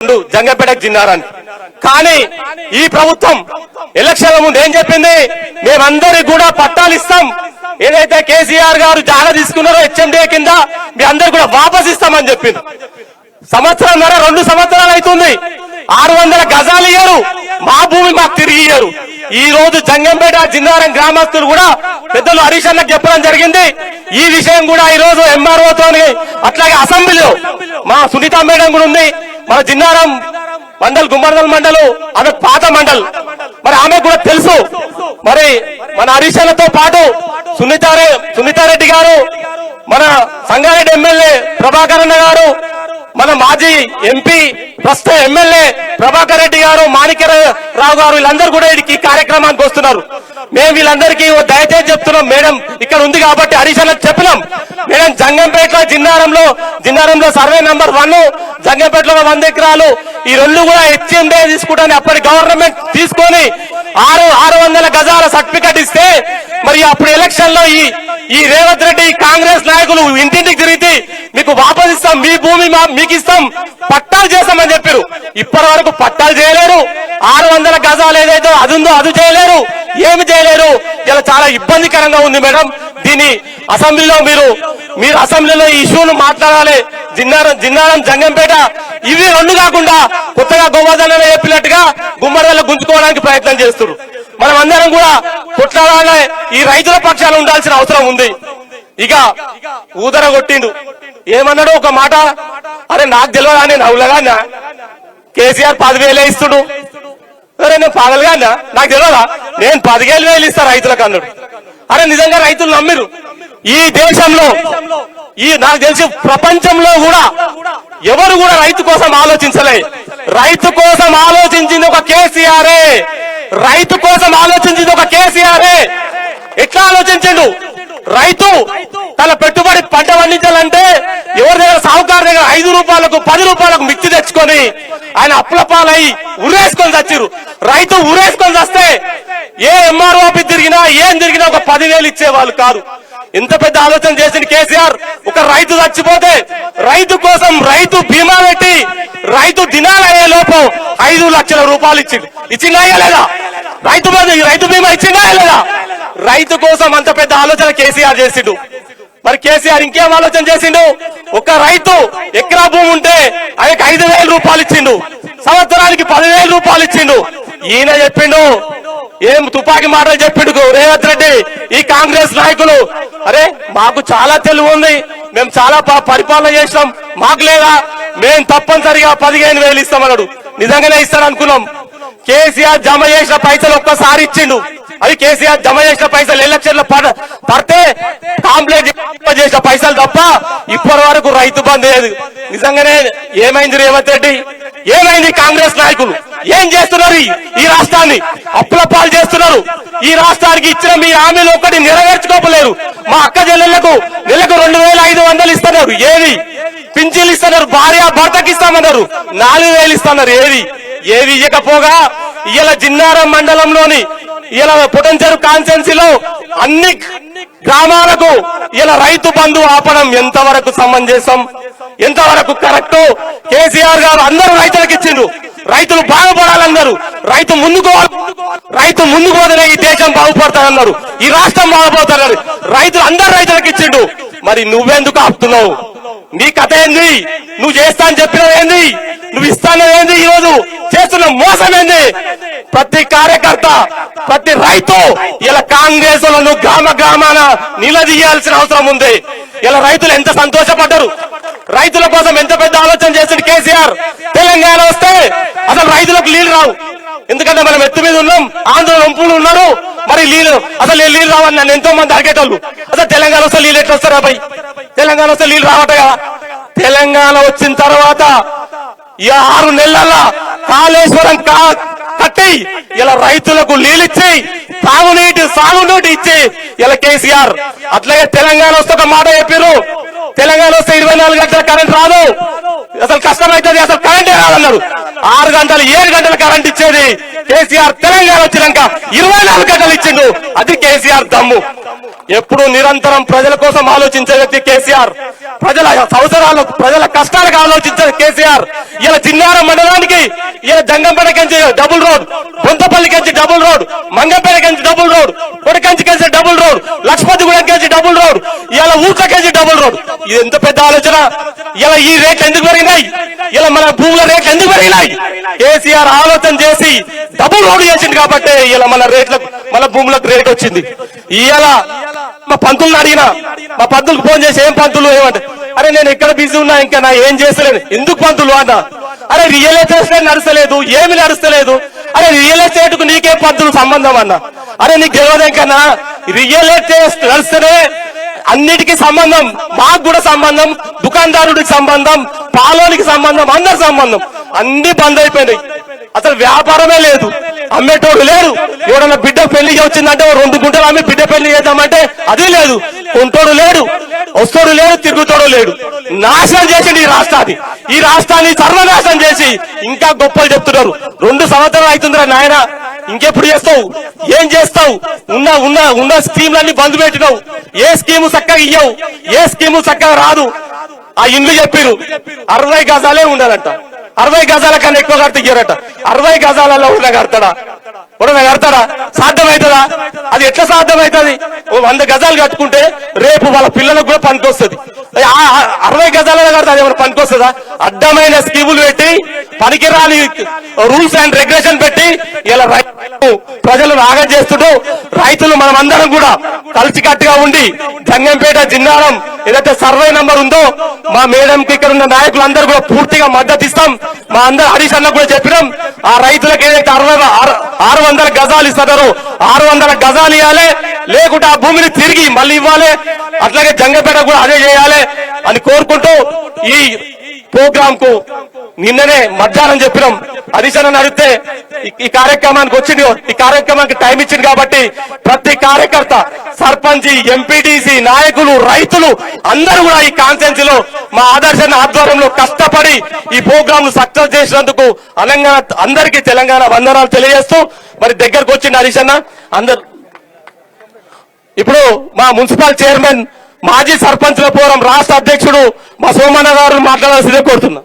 జంగంపేట జిన్నారాన్ని. కానీ ఈ ప్రభుత్వం ఎలక్షన్ల ముందు ఏం చెప్పింది? మేమందరికి కూడా పట్టాలు ఇస్తాం, ఏదైతే కేసీఆర్ గారు జాగా తీసుకున్నారో హెచ్ఎండిఏ కింద మీ అందరు కూడా వాపస్ ఇస్తామని చెప్పింది. సంవత్సరంన్నర 2 సంవత్సరాలు అవుతుంది, 600 గజాలు ఇయ్యరు, మా భూమి మాకు తిరిగి ఇయ్యరు. ఈ రోజు జంగంపేట జిన్నారం గ్రామస్తులు కూడా పెద్దలు హరీష్ అన్నకు చెప్పడం జరిగింది. ఈ విషయం కూడా ఈ రోజు ఎంఆర్ఓతో అట్లాగే అసెంబ్లీలో మా సునీత మేడం కూడా ఉంది. మన జిన్నారం మండల్ గుమ్మర్దల్ మండలు ఆమె పాత మండల్, మరి ఆమె కూడా తెలుసు. మరి మన హరీష్ అన్నతో పాటు సునీతారెడ్డి గారు, మన సంగారెడ్డి ఎమ్మెల్యే ప్రభాకర్ అన్న గారు, మన మాజీ ఎంపీ ప్రస్తుత ఎమ్మెల్యే ప్రభాకర్ రెడ్డి గారు, మాణిక్యరావు గారు, వీళ్ళందరూ కూడా ఈ కార్యక్రమానికి వస్తున్నారు. మేము వీళ్ళందరికీ దయచేసి చెప్తున్నాం, మేడం ఇక్కడ ఉంది కాబట్టి హరీష్ అన్నకు చెప్పినాం, మేడం జంగంపేట జిన్నారంలో సర్వే నంబర్ 1, జంగంపేటలో 100 ఎకరాలు, ఈ 2 కూడా హెచ్ఎండిఏ తీసుకుంటాను అప్పటి గవర్నమెంట్ తీసుకొని 600 గజాల సర్టిఫికెట్ ఇస్తే, మరి అప్పుడు ఎలక్షన్ లో ఈ రేవంత్ రెడ్డి కాంగ్రెస్ నాయకులు ఇంటింటికి తిరిగి మీకు వాపస్ ఇస్తాం, మీ భూమి మీకు ఇస్తాం, పట్టాలు చేస్తామని చెప్పారు. ఇప్పటి వరకు పట్టాలు చేయలేరు. 600 గజాలు ఏదైతే అది ఉందో అది చేయలేరు, ఏమి చేయలేరు. ఇలా చాలా ఇబ్బందికరంగా ఉంది మేడం. దీన్ని అసెంబ్లీలో మీరు అసెంబ్లీలో ఈ ఇష్యూను మాట్లాడాలి. జిన్నారం జంగంపేట ఇవి 2 కాకుండా కొత్తగా గోవర్ధన చెప్పినట్టుగా గుమ్మడిలో గుంజుకోవడానికి ప్రయత్నం చేస్తున్నారు. మనం అందరం కూడా కొట్లాడాలి, ఈ రైతుల పక్షాన ఉండాల్సిన అవసరం ఉంది. ఇక ఊదర కొట్టిండు, ఏమన్నాడు ఒక మాట, అరే నాకు తెలియదా, నేను అవులగా కేసీఆర్ 10,000 ఇస్తుడు, అరే నేను పాగలుగా నాకు తెలియదా, నేను 15,000 ఇస్తా రైతులకు అన్నాడు. అరే నిజంగా రైతులు నమ్మిరు. ఈ దేశంలో నాకు తెలిసి ప్రపంచంలో కూడా ఎవరు కూడా రైతు కోసం ఆలోచించలే. రైతు కోసం ఆలోచించింది ఒక కేసీఆరే, రైతు కోసం ఆలోచించింది ఒక కేసీఆరే. ఎట్లా ఆలోచించిండు? రైతు తన పెట్టుబడి పంట పండించాలంటే ఎవరి దగ్గర సాహుకారు దగ్గర 5 రూపాయలకు 10 రూపాయలకు మిక్చి తెచ్చుకొని ఆయన అప్పుల పాలై ఉరేసుకొని చచ్చిరు. రైతు ఉరేసుకొని చస్తే ఏ ఎంఆర్ఓ ఆఫీస్ తిరిగినా ఏం తిరిగినా ఒక 10,000 ఇచ్చేవాళ్ళు కాదు. ఎంత పెద్ద ఆలోచన చేసింది కేసీఆర్. ఒక రైతు చచ్చిపోతే రైతు కోసం రైతు బీమా పెట్టి రైతు దినాలయ్యే లోపు 5 లక్షల రూపాయలు ఇచ్చిందా లేదా? రైతు బీమా ఇచ్చిందా లేదా? రైతు కోసం అంత పెద్ద ఆలోచన కేసీఆర్ చేసిండు. మరి కేసీఆర్ ఇంకేం ఆలోచన చేసిండు? ఒక రైతు ఎకరా భూమి ఉంటే ఆయనకు 5,000 రూపాయలు ఇచ్చిండు, సంవత్సరానికి 10,000 రూపాయలు ఇచ్చిండు. ఈయన చెప్పిండు, ఏం తుపాకీ మాటలు చెప్పిండు రేవంత్ రెడ్డి. ఈ కాంగ్రెస్ నాయకులు, అరే మాకు చాలా తెలివి ఉంది, మేము చాలా పరిపాలన చేసినాం, మాకు లేదా, మేము తప్పనిసరిగా 15,000 ఇస్తామన్నాడు. నిజంగానే ఇస్తారనుకున్నాం. కేసీఆర్ జమ చేసిన పైసలు ఒక్కసారి ఇచ్చిండు. అది కేసీఆర్ జమ చేసిన పైసలు ఎలక్షన్లో పడితే కాంప్లైంట్ చేసిన పైసలు తప్ప ఇప్పటి వరకు రైతు బంధు లేదు. నిజంగానే ఏమైంది రేవంత్ రెడ్డి? ఏమైంది? కాంగ్రెస్ నాయకులు ఏం చేస్తున్నారు? ఈ రాష్ట్రాన్ని అప్పుల పాలు చేస్తున్నారు. ఈ రాష్ట్రానికి ఇచ్చిన మీ హామీలు ఒక్కటి నెరవేర్చుకోలేరు. మా అక్క చెల్లెళ్లకు నెలకు 2,500 ఇస్తున్నారు, ఏది? పింఛన్లు ఇస్తున్నారు, భార్య భర్తకి ఇస్తామన్నారు, 4,000 ఇస్తున్నారు, ఏవి ఇవ్వకపోగా ఇలా జిన్నారం మండలంలోని ఇలా పొటెన్షియల్ కాన్స్టిట్యున్సీలో అన్ని గ్రామాలకు ఇలా రైతు బంధు ఆపడం ఎంతవరకు సమంజసం, ఎంతవరకు కరెక్ట్? కేసీఆర్ గారు అందరూ రైతులకు ఇచ్చిండ్రు, రైతులు బాగుపడాలన్నారు, రైతు ముందుకు పోతేనే ఈ దేశం బాగుపడతారన్నారు, ఈ రాష్ట్రం బాగుపడతారన్నారు. రైతులు అందరు రైతులకు ఇచ్చిండు. మరి నువ్వెందుకు ఆపుతున్నావు? నీ కథ ఏంది? నువ్వు చేస్తా అని చెప్పినవి ఏంది? నువ్వు ఇస్తానవి ఏంది? ఈ రోజు చేస్తున్న మోసం ఏంది? ప్రతి కార్యకర్త, ప్రతి రైతు ఇలా కాంగ్రెస్ లను గ్రామాన నిలదీయాల్సిన అవసరం ఉంది. ఇలా రైతులు ఎంత సంతోషపడ్డారు, రైతుల కోసం ఎంత పెద్ద ఆలోచన చేసింది కేసీఆర్. తెలంగాణ వస్తే అసలు రైతులకు నీళ్లు రావు, ఎందుకంటే మనం ఎత్తు మీద ఉన్నాం, ఆంధ్ర వంపులు ఉన్నారు, మరి అసలు నీళ్లు రావని నన్ను ఎంతో మంది అడిగేటోళ్ళు. అసలు తెలంగాణ వస్తే నీళ్ళు ఎట్లా వస్తారా భయ్? తెలంగాణ వస్తే నీళ్లు రావట కదా. తెలంగాణ వచ్చిన తర్వాత ఈ 6 నెలల కాళేశ్వరం కట్టి ఇలా రైతులకు నీళ్ళిచ్చి సాగునీటి ఇచ్చి ఇలా కేసీఆర్. అట్లాగే తెలంగాణ వస్తే ఒక మాట చెప్పారు, తెలంగాణ వస్తే 24 గంటల కరెంట్ రాదు, అసలు కష్టమైతుంది, అసలు కరెంటే రాదన్నారు. 6 గంటలు 7 గంటల కరెంట్ ఇచ్చేది కేసీఆర్. తెలంగాణ వచ్చినాక 24 గంటలు ఇచ్చిండు. అది కేసీఆర్ దమ్ము. ఎప్పుడు నిరంతరం ప్రజల కోసం ఆలోచించే వ్యక్తి కేసీఆర్. ప్రజల అవసరాలు, ప్రజల కష్టాలకు ఆలోచించే కేసీఆర్. ఇలా చిన్నారం మండలానికి ఇలా జంగంపేటకించి డబుల్ రోడ్, బొంతపల్లికించి డబుల్ రోడ్, మంగంపేటకించి డబుల్ రోడ్, కొడకంచికించి డబుల్ రోడ్, లక్ష్మతిగూడెంకించి డబుల్ రోడ్, ఇలా ఊట్లకించి డబుల్ రోడ్. ఇది ఎంత పెద్ద ఆలోచన. ఇలా ఈ రేట్లు ఎందుకు పెరిగినాయి? ఇలా మన భూముల రేట్లు ఎందుకు పెరిగినాయి? కేసీఆర్ ఆలోచన చేసి డబుల్ రోడ్ చేసింది కాబట్టి ఇలా మన భూములకు రేట్ వచ్చింది. ఇలా మా పంతులను అడిగినా, మా పంతులకు ఫోన్ చేసి ఏం పంతులు ఏమంటే, అరే నేను ఎక్కడ బిజీ ఉన్నా, ఇంకా నా ఏం చేస్తలేదు. ఎందుకు పంతులు అన్న? అరే రియల్ ఎస్టేట్ నడుస్తలేదు, ఏమి నడుస్తలేదు. అరే రియల్ ఎస్టేట్ కు నీకే పంతులు సంబంధం అన్న? అరే నీకు తెలియదేకన్నా, రియల్ ఎస్టేట్ నడుస్తేనే అన్నిటికీ సంబంధం. మాకు కూడా సంబంధం, దుకాణదారుడికి సంబంధం, పాలోనికి సంబంధం, అందరి సంబంధం. అన్ని బంద్ అయిపోయినాయి. అసలు వ్యాపారమే లేదు, అమ్మేటోడు లేడు. ఎవడన్నా బిడ్డ పెళ్లి వచ్చిందంటే 2 గుంటలు అమ్మి బిడ్డ పెళ్లి చేద్దామంటే అది లేదు. కొంటోడు లేడు, వస్తోడు లేడు, తిరుగుతోడు లేడు. నాశనం చేసిండు ఈ రాష్ట్రాన్ని. ఈ రాష్ట్రాన్ని సర్వనాశనం చేసి ఇంకా గొప్పలు చెప్తున్నారు. 2 సంవత్సరాలు అవుతుందిరా నాయన, ఇంకెప్పుడు చేస్తావు? ఏం చేస్తావు? ఉన్న స్కీమ్లన్నీ బంద్ పెట్టినావు. ఏ స్కీము చక్కగా ఇయ్యవు, ఏ స్కీము చక్కగా రాదు. ఆ ఇండ్లు చెప్పిరు 60 గజాలే ఉండాలంట. 60 గజాల కన్నా ఎక్కువ కడితే ఇయ్యారట. 60 గజాలలో కడతాడా? కడతాడా? సాధ్యమవుతుందా? అది ఎట్లా సాధ్యమవుతుంది? 100 గజాలు కట్టుకుంటే రేపు వాళ్ళ పిల్లలకు కూడా పనికొస్తుంది. 60 గజాలలో కడితే అది ఏమైనా పనికొస్తుందా? అడ్డమైన స్కీములు పెట్టి, పనికిరాని రూల్స్ అండ్ రెగ్యులేషన్ పెట్టి ఇలా ప్రజలు రాగం చేస్తుంటూ, రైతులు మనమందరం కూడా కలిసికట్టుగా ఉండి జంగంపేట జిన్నారం ఏదైతే సర్వే నంబర్ ఉందో మా మేడంకి ఇక్కడ ఉన్న నాయకులందరూ కూడా పూర్తిగా మద్దతు ఇస్తాం. మా అందరు హరీష్ అన్న కూడా చెప్పినాం. ఆ రైతులకు ఏదైతే 600 గజాలు ఇస్తున్నారో 600 గజాలు ఇవ్వాలి, లేకుంటే ఆ భూమిని తిరిగి మళ్ళీ ఇవ్వాలి. అట్లాగే జంగంపేట కూడా అదే చేయాలి అని కోరుకుంటూ ఈ ప్రోగ్రామ్ కు నిన్ననే మధ్యాహ్నం చెప్పినాం. హరీష్ అన్న అడిగితే ఈ కార్యక్రమానికి వచ్చింది, ఈ కార్యక్రమానికి టైం ఇచ్చింది కాబట్టి ప్రతి కార్యకర్త, సర్పంచ్, ఎంపీటీసీ నాయకులు, రైతులు అందరూ కూడా ఈ కాన్ఫరెన్స్ లో మా ఆదర్శ ఆధ్వర్యంలో కష్టపడి ఈ ప్రోగ్రామ్ ను సక్సెస్ చేసినందుకు అందరికీ తెలంగాణ వందనాలు తెలియజేస్తూ మరి దగ్గరకు వచ్చింది హరీష్ అన్న. అందరు ఇప్పుడు మా మున్సిపల్ చైర్మన్, మాజీ సర్పంచ్ల ఫోరం రాష్ట్ర అధ్యక్షుడు మా సోమన్న గారు మాట్లాడాల్సిందే కోరుతున్నా.